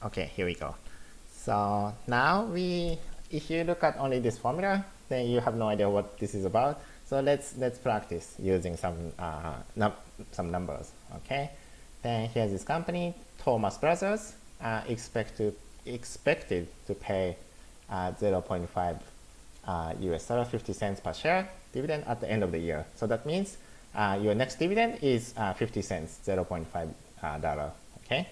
Okay, here we go. So now if you look at only this formula, then you have no idea what this is about. So let's practice using some numbers. Okay. Then here's this company, Thomas Brothers, expected to pay 0.5 US dollar 50 cents per share dividend at the end of the year. So that means your next dividend is 50 cents, 0.5 dollar. Okay.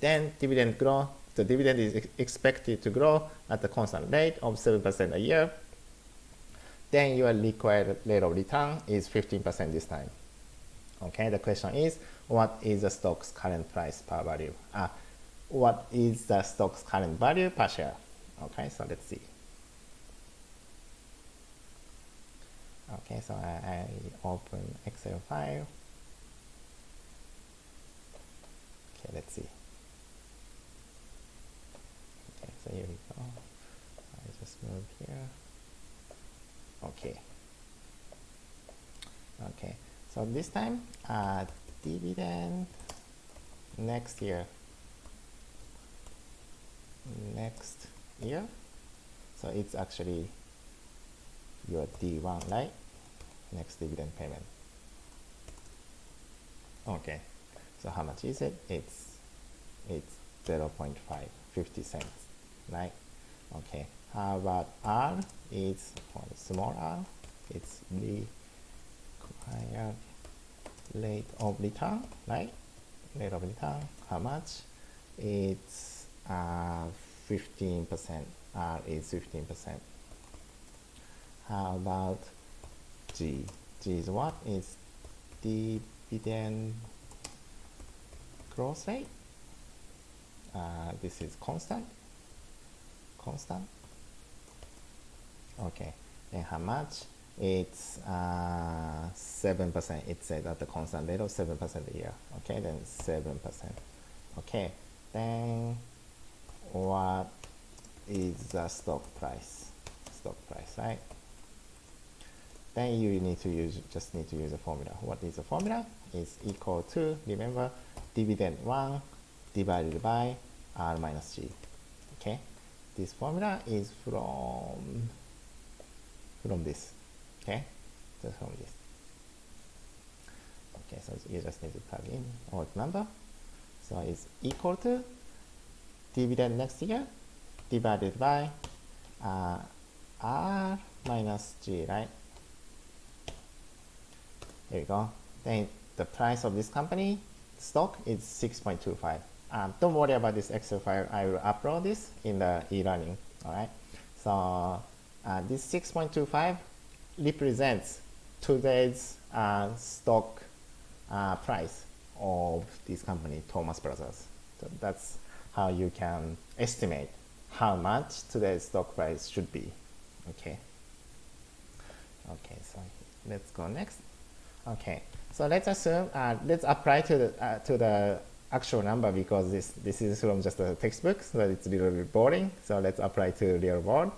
Then the dividend is expected to grow at a constant rate of 7% a year. Then your required rate of return is 15% this time. Okay, the question is, what is the stock's current price per value? What is the stock's current value per share? Okay, so let's see. Okay, so I open Excel file. Okay, let's see. Okay, so here we go. I just move here. Okay. Okay, so this time, dividend next year. So it's actually your D1, right? Next dividend payment. Okay, so how much is it? It's 0.5, 50 cents, right? Okay, how about R? It's for small r, it's required rate of return, right? Rate of return, how much? It's 15%. R is 15%. How about G? G is what? It's dividend growth rate. This is constant. Okay, and how much? It's 7%. It says at the constant rate of 7% a year. Okay, then 7%. Okay, then what is the stock price? Right? Then you just need to use a formula. What is the formula? It's equal to, remember, dividend 1 divided by R minus G. Okay, this formula is from this. Okay, just from this. Okay, so you just need to plug in odd number. So it's equal to dividend next year divided by R minus G, right? Here we go. Then the price of this company stock is 6.25. Don't worry about this Excel file. I will upload this in the e-learning. All right. So this 6.25 represents today's stock price of this company, Thomas Brothers. So that's how you can estimate how much today's stock price should be. Okay. Okay, so let's go next. Okay, so let's assume let's apply to the actual number, because this is from just a textbook, so it's a little bit boring. So let's apply to real world.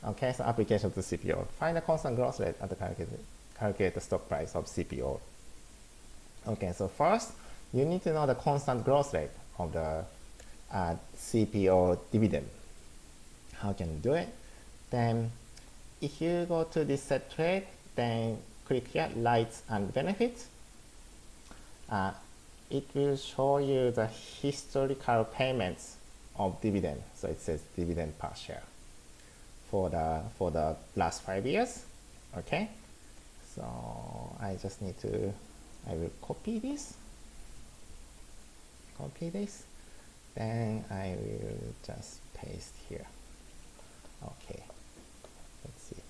Okay, so application to CPO. Find the constant growth rate and calculate the stock price of CPO. Okay, so first you need to know the constant growth rate of the CPO dividend. How can you do it? Then if you go to this set trade, then click here, rights and benefits. It will show you the historical payments of dividend. So it says dividend per share for the last 5 years. Okay, so I will copy this, then I will just paste here. Okay, let's see.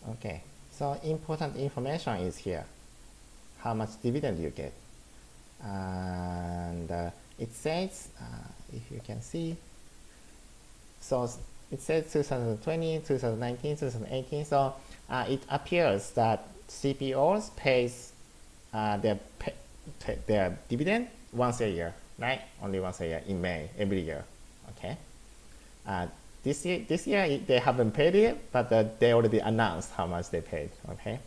Okay, so important information is here. How much dividend you get. And it says, if you can see, so it says 2020, 2019, 2018. So it appears that CPOs pays their dividend once a year, right? Only once a year in May, every year. Okay. This year they haven't paid it, but they already announced how much they paid. Okay,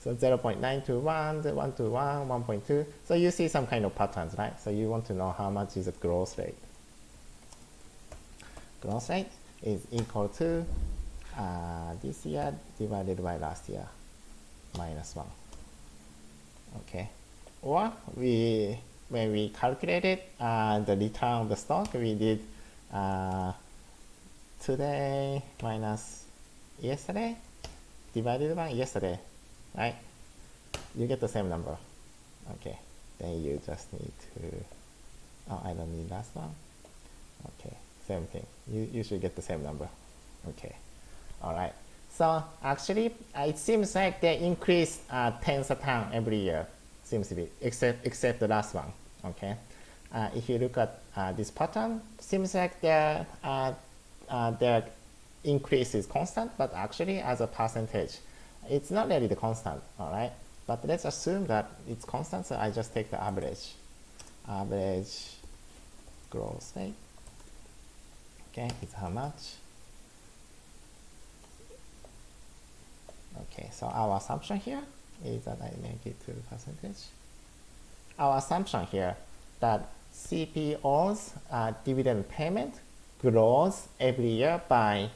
So 0.921, 121, 1.2. So you see some kind of patterns, right? So you want to know how much is the growth rate. Growth rate is equal to this year divided by last year, minus 1. Okay. Or when we calculated the return of the stock, we did today minus yesterday divided by yesterday, right? You get the same number. Okay, then you just need to, oh, I don't need last one. Okay, same thing. You should get the same number. Okay, all right. So actually, it seems like they increase tens of pounds every year. Seems to be, except the last one. Okay, if you look at this pattern, seems like their increase is constant, but actually as a percentage, it's not really the constant. All right, but let's assume that it's constant. So I just take the average growth rate. Okay, it's how much? Okay, so our assumption here is that I make it to percentage. Our assumption here that CPO's dividend payment grows every year by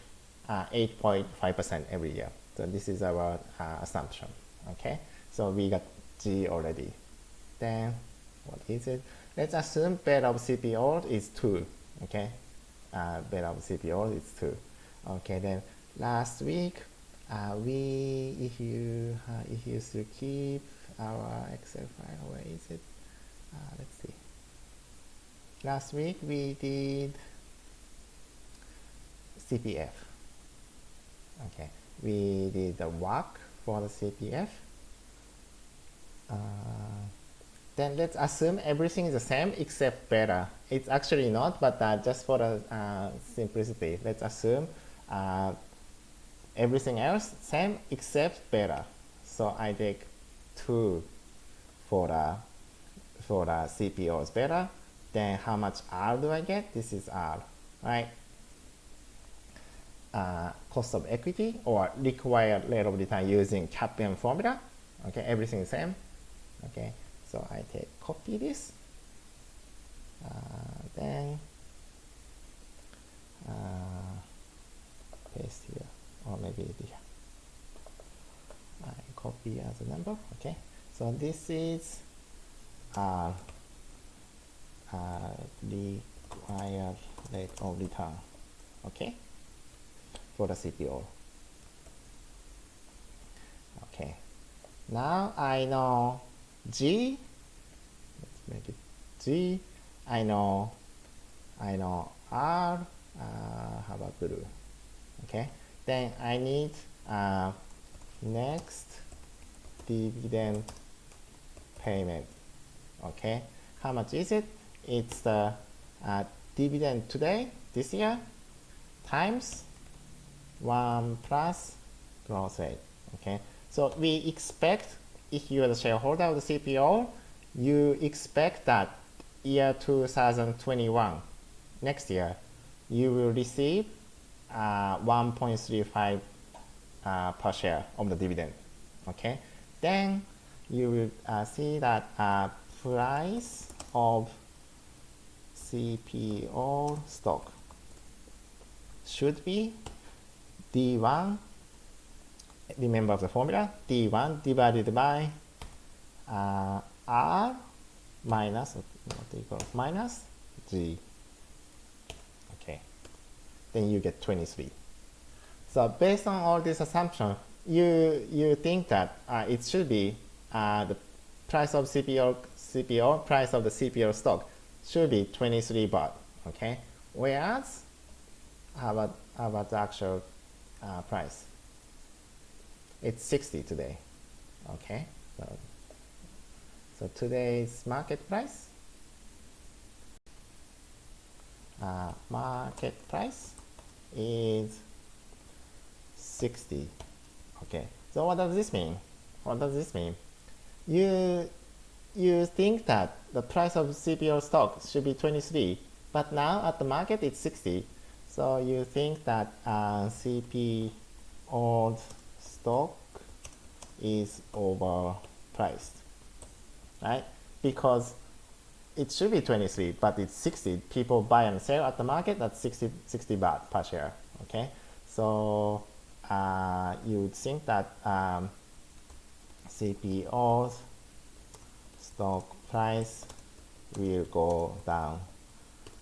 8.5% every year. So this is our assumption. Okay, so we got G already. Then what is it? Let's assume beta of CPO is 2. Okay, beta of CPO is 2. Okay, then last week if you still keep our Excel file, where is it? Let's see. Last week we did CPF. Okay, we did the work for the CPF. Then let's assume everything is the same except beta. It's actually not, but just for the simplicity, let's assume everything else same except beta. So I take 2 for the CPO's beta. Then how much R do I get? This is R, right? Cost of equity or required rate of return using CAPM formula. Okay, everything is same. Okay, so I copy this. Then paste here, or maybe here. I copy as a number. Okay, so this is required rate of return. Okay, for the CPO. Okay, now I know G. Let's make it G. I know R. How about blue? Okay, then I need next dividend payment. Okay, how much is it? It's the dividend today, this year, times 1 plus growth rate. Okay, so we expect, if you are the shareholder of the CPO, you expect that year 2021, next year, you will receive 1.35 per share of the dividend. Okay, then you will see that price of CPO stock should be D1, remember the formula, D1 divided by R minus, minus G. Okay, then you get 23. So based on all this assumption, you think that it should be the price of CPO, price of the CPO stock should be 23 baht. Okay, whereas how about the actual price? It's 60 today. Okay, so today's market price is 60. Okay, so what does this mean? What does this mean? You think that the price of CPO stock should be 23, but now at the market it's 60. So you think that CPO stock is overpriced, right? Because it should be 23, but it's 60. People buy and sell at the market at 60 baht per share, okay? So you would think that CPO's stock price will go down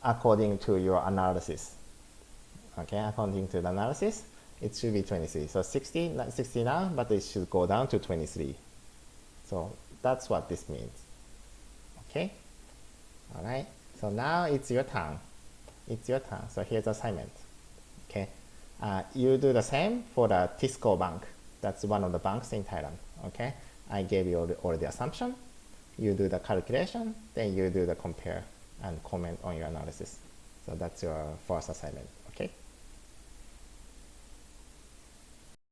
according to your analysis. Okay, according to the analysis, it should be 23. So 60 now, but it should go down to 23. So that's what this means. Okay? All right. So now it's your turn. It's your turn. So here's the assignment. Okay. You do the same for the Tisco Bank. That's one of the banks in Thailand. Okay. I gave you all the assumption. You do the calculation, then you do the compare and comment on your analysis. So that's your first assignment.